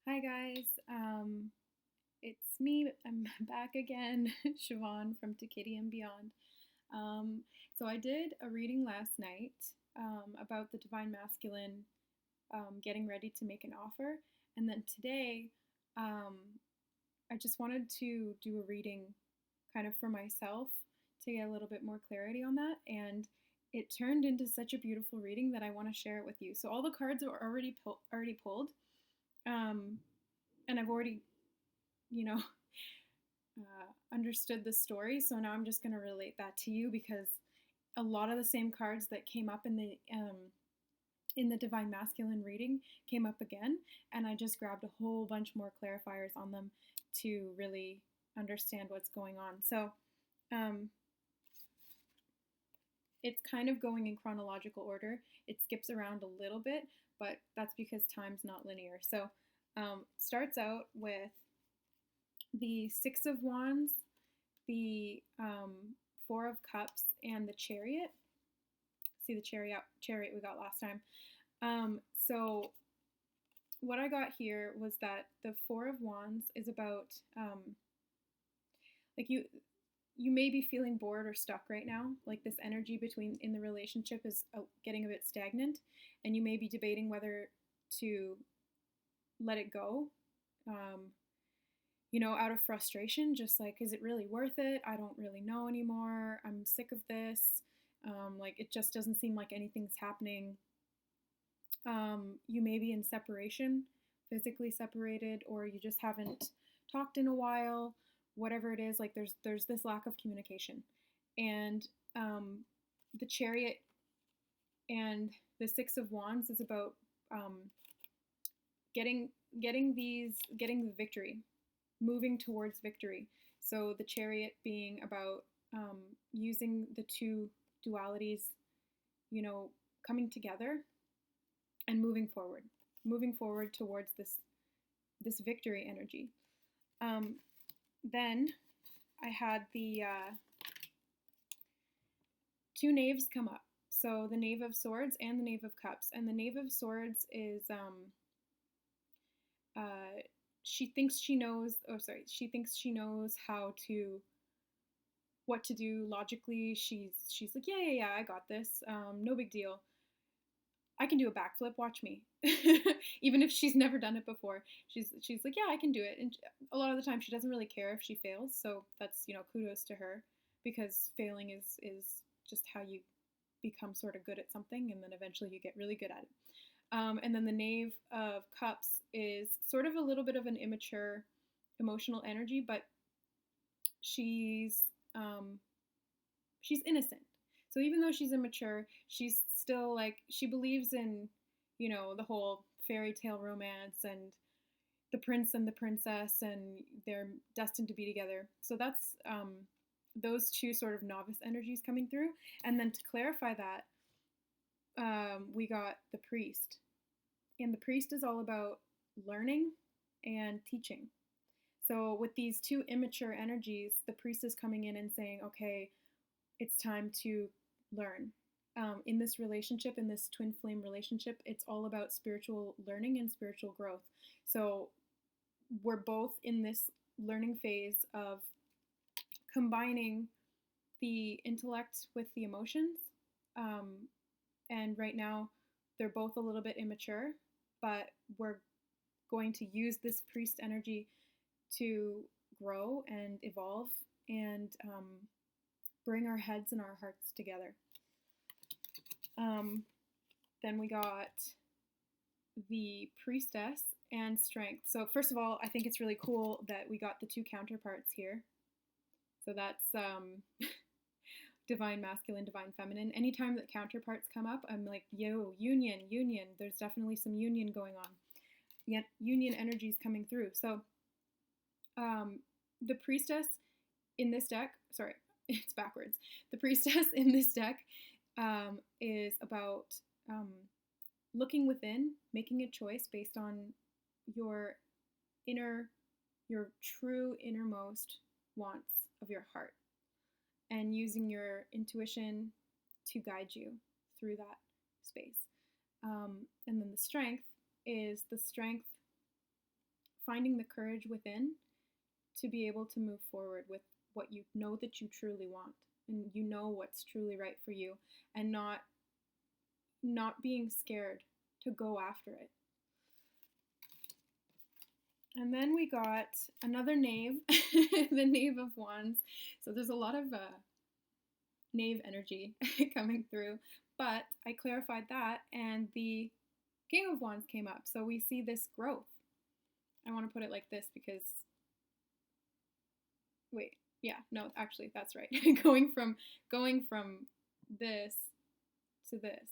Hi guys, it's me. I'm back again, Siobhan from To Kitty and Beyond. Um, so I did a reading last night about the Divine Masculine getting ready to make an offer, and then today um, I just wanted to do a reading kind of for myself to get a little bit more clarity on that, and it turned into such a beautiful reading that I want to share it with you. So all the cards are already pulled. Um, and I've already, you know, understood the story. So now I'm just going to relate that to you because a lot of the same cards that came up in the Divine Masculine reading came up again, and I just grabbed a whole bunch more clarifiers on them to really understand what's going on. So um, it's kind of going in chronological order. It skips around a little bit, but that's because time's not linear. So starts out with the Six of Wands, the Four of Cups, and the Chariot. See the chariot we got last time. So what I got here was that the Four of Wands is about like you may be feeling bored or stuck right now. Like this energy between in the relationship is getting a bit stagnant, and you may be debating whether to let it go. Out of frustration, just like, is it really worth it? I don't really know anymore. I'm sick of this. Like, it just doesn't seem like anything's happening. You may be in separation, physically separated, or you just haven't talked in a while. Whatever it is, like, there's this lack of communication, and the Chariot and the Six of Wands is about getting the victory, moving towards victory. So the Chariot being about using the two dualities, coming together and moving forward towards this victory energy. Then I had the two knaves come up. So the Knave of Swords and the Knave of Cups. And the Knave of Swords is she thinks she knows what to do logically. She's like, yeah, I got this. No big deal. I can do a backflip, watch me. Even if she's never done it before. She's like, yeah, I can do it. And a lot of the time she doesn't really care if she fails. So that's, kudos to her, because failing is just how you become sort of good at something, and then eventually you get really good at it. And then the Knave of Cups is sort of a little bit of an immature emotional energy, but she's innocent. So even though she's immature, she's still like, she believes in, the whole fairy tale romance and the prince and the princess, and they're destined to be together. So that's those two sort of novice energies coming through. And then to clarify that, we got the Priest. And the Priest is all about learning and teaching. So with these two immature energies, the Priest is coming in and saying, okay, it's time to learn. In this relationship, in this twin flame relationship, it's all about spiritual learning and spiritual growth. So we're both in this learning phase of combining the intellect with the emotions. And right now, they're both a little bit immature, but we're going to use this Priest energy to grow and evolve and bring our heads and our hearts together. Then we got the Priestess and Strength. So first of all, I think it's really cool that we got the two counterparts here. So that's Divine Masculine, Divine Feminine. Anytime that counterparts come up, I'm like, yo, union. There's definitely some union going on. Yet union energy is coming through. So the Priestess in this deck, sorry, it's backwards. The Priestess in this deck is about looking within, making a choice based on your true innermost wants of your heart, and using your intuition to guide you through that space. And then the Strength is the strength finding the courage within to be able to move forward with what you know that you truly want, and you know what's truly right for you, and not being scared to go after it. And then we got another knave, the Knave of Wands. So there's a lot of knave energy coming through, but I clarified that, and the King of Wands came up. So we see this growth. I want to put it like this because, wait, yeah, no, actually that's right. going from this to this,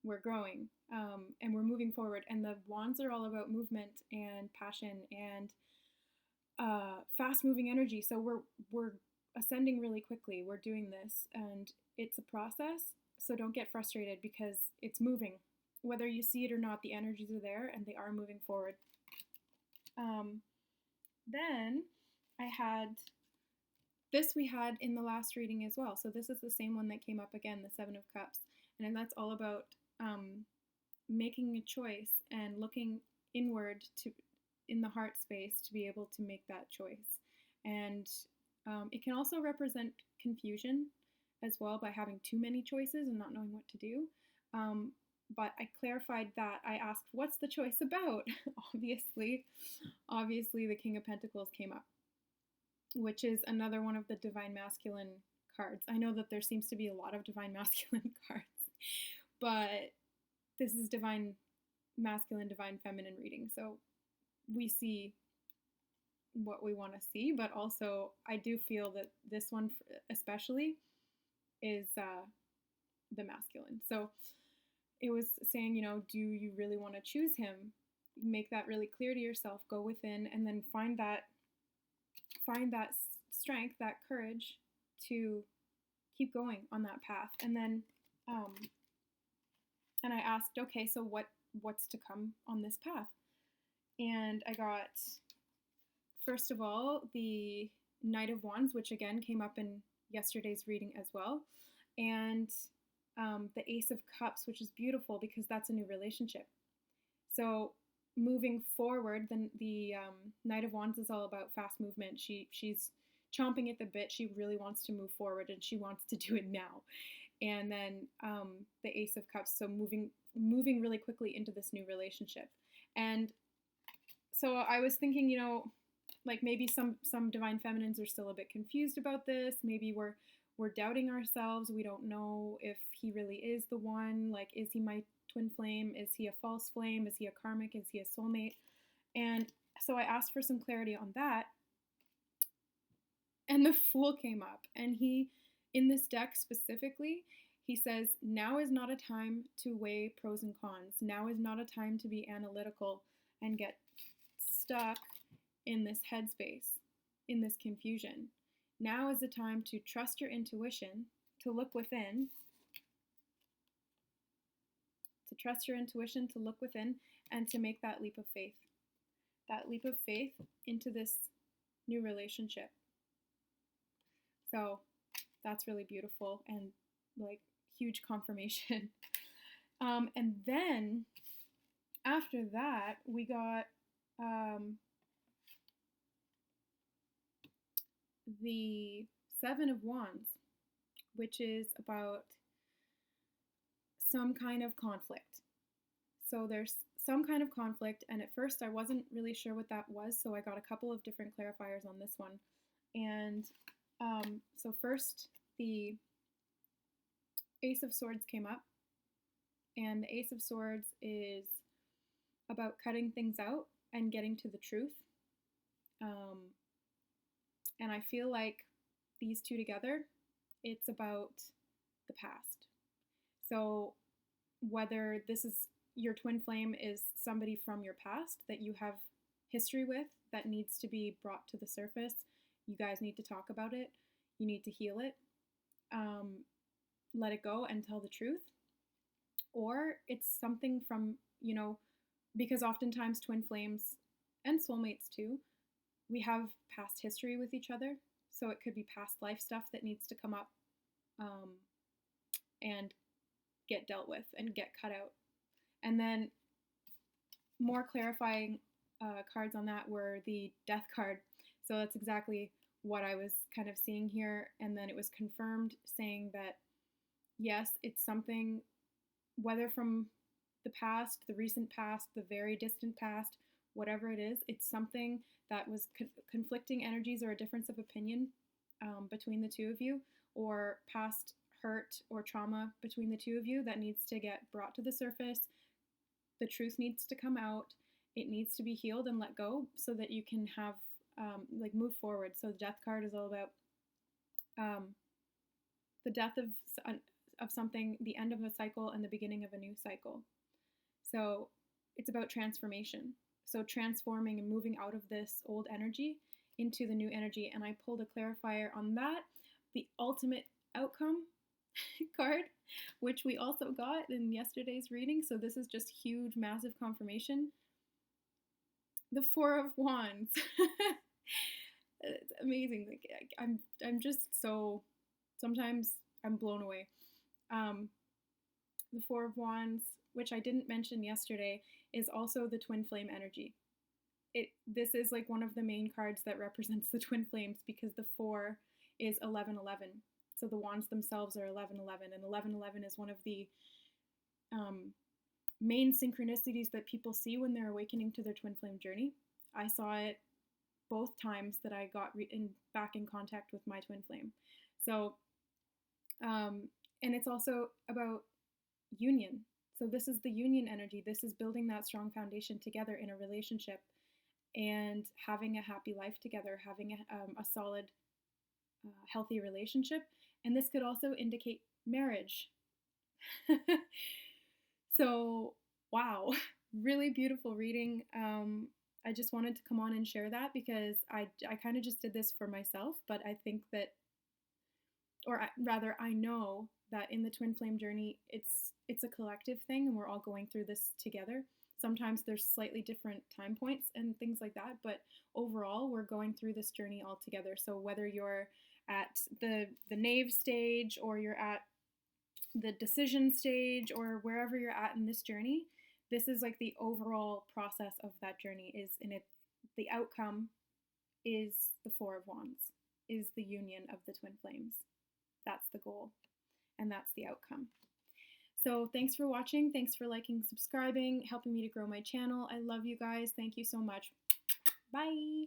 we're growing, and we're moving forward. And the wands are all about movement and passion and fast-moving energy. So we're ascending really quickly. We're doing this, and it's a process. So don't get frustrated because it's moving. Whether you see it or not, the energies are there and they are moving forward. Then I had this we had in the last reading as well. So this is the same one that came up again, the Seven of Cups. And that's all about making a choice and looking inward in the heart space to be able to make that choice. And it can also represent confusion as well by having too many choices and not knowing what to do. But I clarified that. I asked, what's the choice about? Obviously, the King of Pentacles came up, which is another one of the Divine Masculine cards. I know that there seems to be a lot of Divine Masculine cards, but this is Divine Masculine, Divine Feminine reading. So we see what we want to see, but also I do feel that this one especially is the masculine. So it was saying, do you really want to choose him? Make that really clear to yourself, go within, and then find that strength, that courage to keep going on that path. And then and I asked, okay, so what's to come on this path? And I got, first of all, the Knight of Wands, which again came up in yesterday's reading as well, and the Ace of Cups, which is beautiful because that's a new relationship. So moving forward, the Knight of Wands is all about fast movement. She's chomping at the bit. She really wants to move forward, and she wants to do it now. And then the Ace of Cups, so moving really quickly into this new relationship. And so I was thinking, like maybe some Divine Feminines are still a bit confused about this. Maybe we're doubting ourselves. We don't know if he really is the one. Like, is he my twin flame? Is he a false flame? Is he a karmic? Is he a soulmate? And so I asked for some clarity on that. And the Fool came up. And he, in this deck specifically, he says, now is not a time to weigh pros and cons. Now is not a time to be analytical and get stuck in this headspace, in this confusion. Now is the time to trust your intuition, to look within, and to make that leap of faith. That leap of faith into this new relationship. So that's really beautiful and like huge confirmation. And then after that, we got the Seven of Wands, which is about some kind of conflict. So there's some kind of conflict, and at first I wasn't really sure what that was, so I got a couple of different clarifiers on this one. And so first, the Ace of Swords came up, and the Ace of Swords is about cutting things out and getting to the truth. And I feel like these two together, it's about the past. So whether this is your twin flame is somebody from your past that you have history with that needs to be brought to the surface, you guys need to talk about it. You need to heal it. Let it go and tell the truth. Or it's something from, because oftentimes twin flames and soulmates too, we have past history with each other. So it could be past life stuff that needs to come up and get dealt with and get cut out. And then more clarifying cards on that were the Death card. So that's exactly what I was kind of seeing here. And then it was confirmed saying that, yes, it's something, whether from the past, the recent past, the very distant past, whatever it is, it's something that was conflicting energies or a difference of opinion between the two of you, or past hurt or trauma between the two of you that needs to get brought to the surface. The truth needs to come out. It needs to be healed and let go so that you can have, like, move forward. So the Death card is all about the death of something, the end of a cycle and the beginning of a new cycle. So it's about transformation. So transforming and moving out of this old energy into the new energy. And I pulled a clarifier on that, the ultimate outcome card, which we also got in yesterday's reading. So this is just huge, massive confirmation. The Four of Wands. It's amazing. Like, I'm just so, sometimes I'm blown away. The Four of Wands, which I didn't mention yesterday, is also the twin flame energy. This is like one of the main cards that represents the twin flames, because the 4 is 1111. So the wands themselves are 1111, and 1111 is one of the main synchronicities that people see when they're awakening to their twin flame journey. I saw it both times that I got back in contact with my twin flame. So, and it's also about union. So this is the union energy. This is building that strong foundation together in a relationship and having a happy life together, having a solid, healthy relationship. And this could also indicate marriage. So, wow, really beautiful reading. I just wanted to come on and share that because I kind of just did this for myself, but I think that, or rather, I know that in the twin flame journey, it's a collective thing, and we're all going through this together. Sometimes there's slightly different time points and things like that, but overall, we're going through this journey all together. So whether you're at the knave stage, or you're at the decision stage, or wherever you're at in this journey, this is like the overall process of that journey is in it. The outcome is the Four of Wands, is the union of the twin flames. That's the goal, and that's the outcome. So thanks for watching. Thanks for liking, subscribing, helping me to grow my channel. I love you guys. Thank you so much. Bye.